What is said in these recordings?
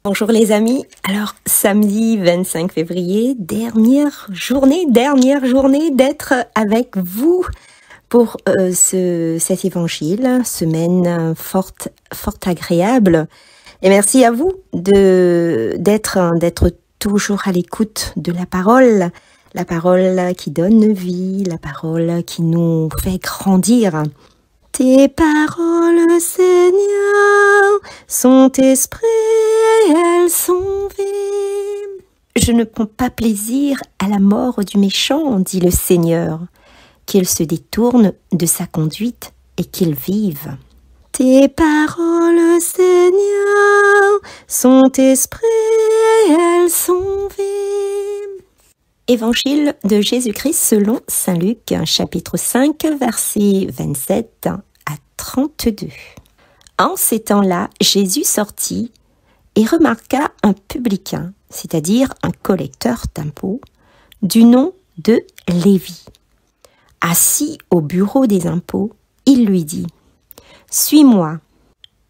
Bonjour les amis, alors samedi 25 février, dernière journée d'être avec vous pour cet évangile, semaine fort agréable. Et merci à vous d'être toujours à l'écoute de la parole qui donne vie, la parole qui nous fait grandir. Tes paroles, Seigneur, sont esprit, elles sont vives. Je ne prends pas plaisir à la mort du méchant, dit le Seigneur, qu'il se détourne de sa conduite et qu'il vive. Tes paroles, Seigneur, sont esprit, elles sont vives. Évangile de Jésus-Christ selon saint Luc, chapitre 5, versets 27 à 32. En ces temps-là, Jésus sortit et remarqua un publicain, c'est-à-dire un collecteur d'impôts, du nom de Lévi. Assis au bureau des impôts, il lui dit « Suis-moi ».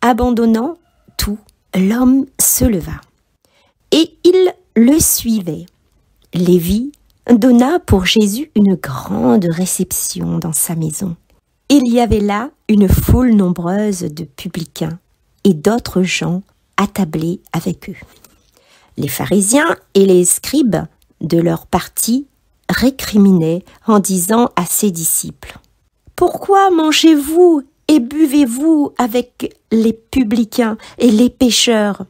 Abandonnant tout, l'homme se leva. Et il le suivait. Lévi donna pour Jésus une grande réception dans sa maison. Il y avait là une foule nombreuse de publicains et d'autres gens attablés avec eux. Les pharisiens et les scribes de leur parti récriminaient en disant à ses disciples « Pourquoi mangez-vous et buvez-vous avec les publicains et les pécheurs ?»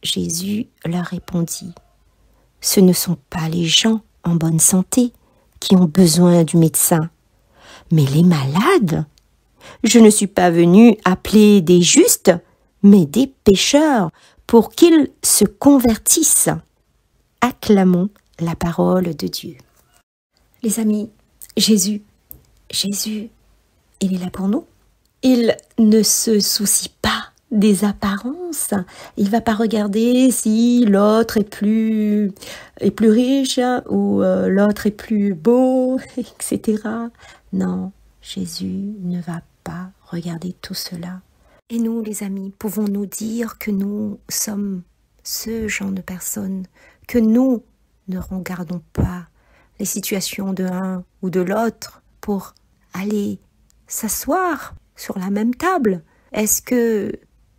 Jésus leur répondit « Ce ne sont pas les gens en bonne santé qui ont besoin du médecin, mais les malades. Je ne suis pas venu appeler des justes, mais des pécheurs, pour qu'ils se convertissent. » Acclamons la parole de Dieu. Les amis, Jésus, il est là pour nous. Il ne se soucie pas des apparences. Il va pas regarder si l'autre est plus riche ou l'autre est plus beau, etc. Non, Jésus ne va pas regarder tout cela. Et nous, les amis, pouvons-nous dire que nous sommes ce genre de personnes, que nous ne regardons pas les situations de l'un ou de l'autre pour aller s'asseoir sur la même table? Est-ce que,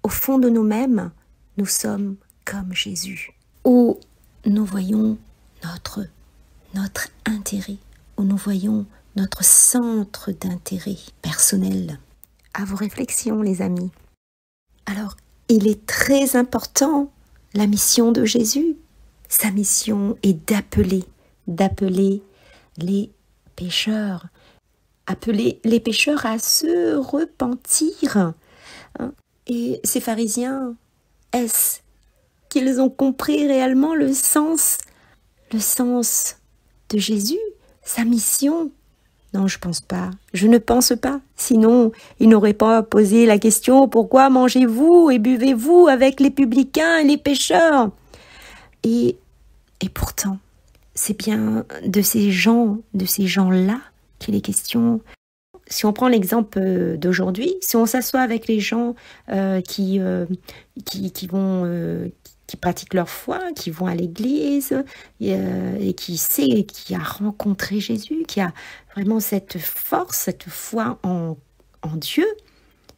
au fond de nous-mêmes, nous sommes comme Jésus, où nous voyons notre intérêt, où nous voyons notre centre d'intérêt personnel? À vos réflexions, les amis. Alors, il est très important, la mission de Jésus. Sa mission est d'appeler les pécheurs, appeler les pécheurs à se repentir. Et ces pharisiens, est-ce qu'ils ont compris réellement le sens de Jésus, sa mission? Non, je pense pas. Je ne pense pas. Sinon, ils n'auraient pas posé la question « Pourquoi mangez-vous et buvez-vous avec les publicains et les pécheurs ?» Et pourtant, c'est bien de ces gens-là qu'il est question. Si on prend l'exemple d'aujourd'hui, si on s'assoit avec les gens qui pratiquent leur foi, qui vont à l'église et qui a rencontré Jésus, qui a vraiment cette force, cette foi en Dieu.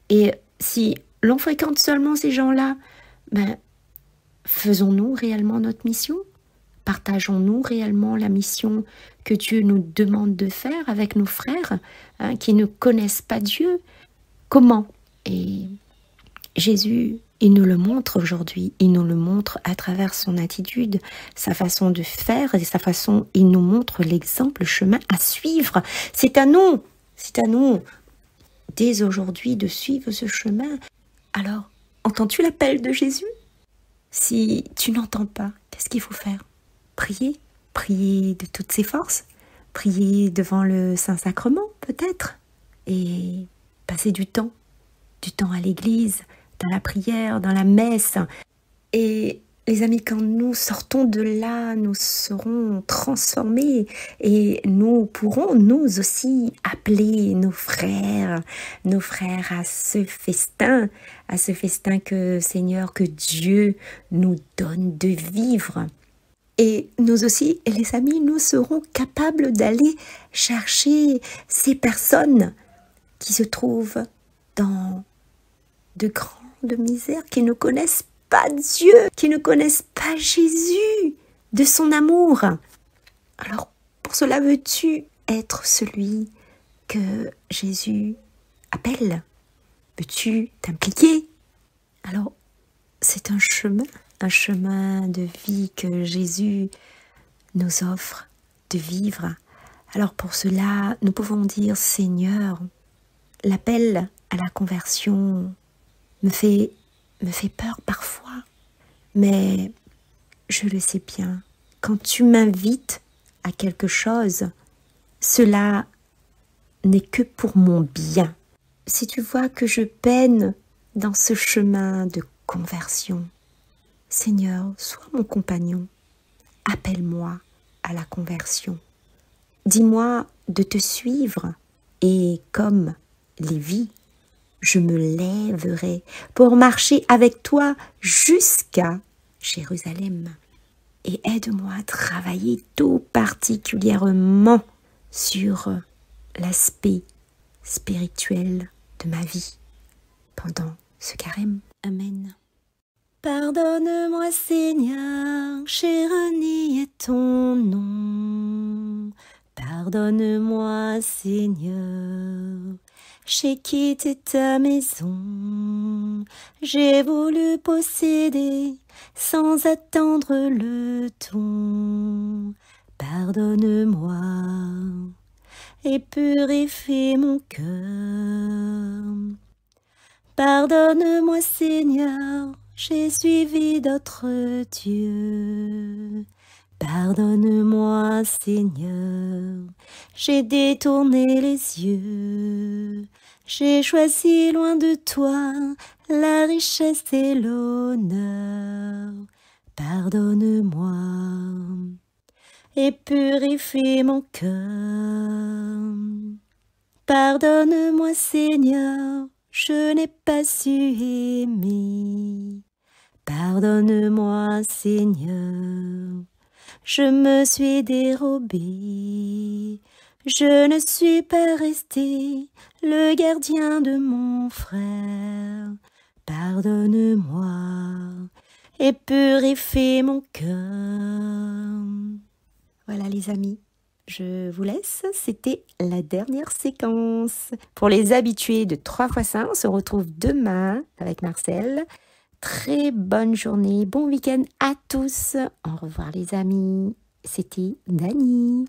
Et si l'on fréquente seulement ces gens-là, faisons-nous réellement notre mission? Partageons-nous réellement la mission que Dieu nous demande de faire avec nos frères qui ne connaissent pas Dieu? Comment? Et Jésus, il nous le montre aujourd'hui, il nous le montre à travers son attitude, sa façon de faire et sa façon, il nous montre l'exemple, le chemin à suivre. C'est à nous dès aujourd'hui de suivre ce chemin. Alors, entends-tu l'appel de Jésus? Si tu n'entends pas, qu'est-ce qu'il faut faire? Prier de toutes ses forces, prier devant le Saint-Sacrement peut-être, et passer du temps à l'église, dans la prière, dans la messe. Et Les amis, quand nous sortons de là, nous serons transformés et nous pourrons nous aussi appeler nos frères à ce festin que Seigneur, que Dieu nous donne de vivre. Et nous aussi, les amis, nous serons capables d'aller chercher ces personnes qui se trouvent dans de grandes misères, qui ne connaissent pas Dieu, qui ne connaissent pas Jésus, de son amour. Alors, pour cela, veux-tu être celui que Jésus appelle? Veux-tu t'impliquer? Alors, c'est un chemin de vie que Jésus nous offre de vivre. Alors pour cela, nous pouvons dire, Seigneur, l'appel à la conversion me fait peur parfois, mais je le sais bien, quand tu m'invites à quelque chose, cela n'est que pour mon bien. Si tu vois que je peine dans ce chemin de conversion, Seigneur, sois mon compagnon, appelle-moi à la conversion. Dis-moi de te suivre et comme Lévi, je me lèverai pour marcher avec toi jusqu'à Jérusalem. Et aide-moi à travailler tout particulièrement sur l'aspect spirituel de ma vie pendant ce carême. Amen. Pardonne-moi, Seigneur, j'ai renié ton nom. Pardonne-moi, Seigneur, j'ai quitté ta maison. J'ai voulu posséder sans attendre le ton. Pardonne-moi et purifie mon cœur. Pardonne-moi, Seigneur, j'ai suivi d'autres dieux. Pardonne-moi, Seigneur, j'ai détourné les yeux. J'ai choisi loin de toi la richesse et l'honneur. Pardonne-moi et purifie mon cœur. Pardonne-moi, Seigneur, je n'ai pas su aimer. Pardonne-moi, Seigneur, je me suis dérobé. Je ne suis pas resté le gardien de mon frère. Pardonne-moi et purifie mon cœur. Voilà les amis. Je vous laisse, c'était la dernière séquence. Pour les habitués de 3x5, on se retrouve demain avec Marcel. Très bonne journée, bon week-end à tous. Au revoir les amis, c'était Dani.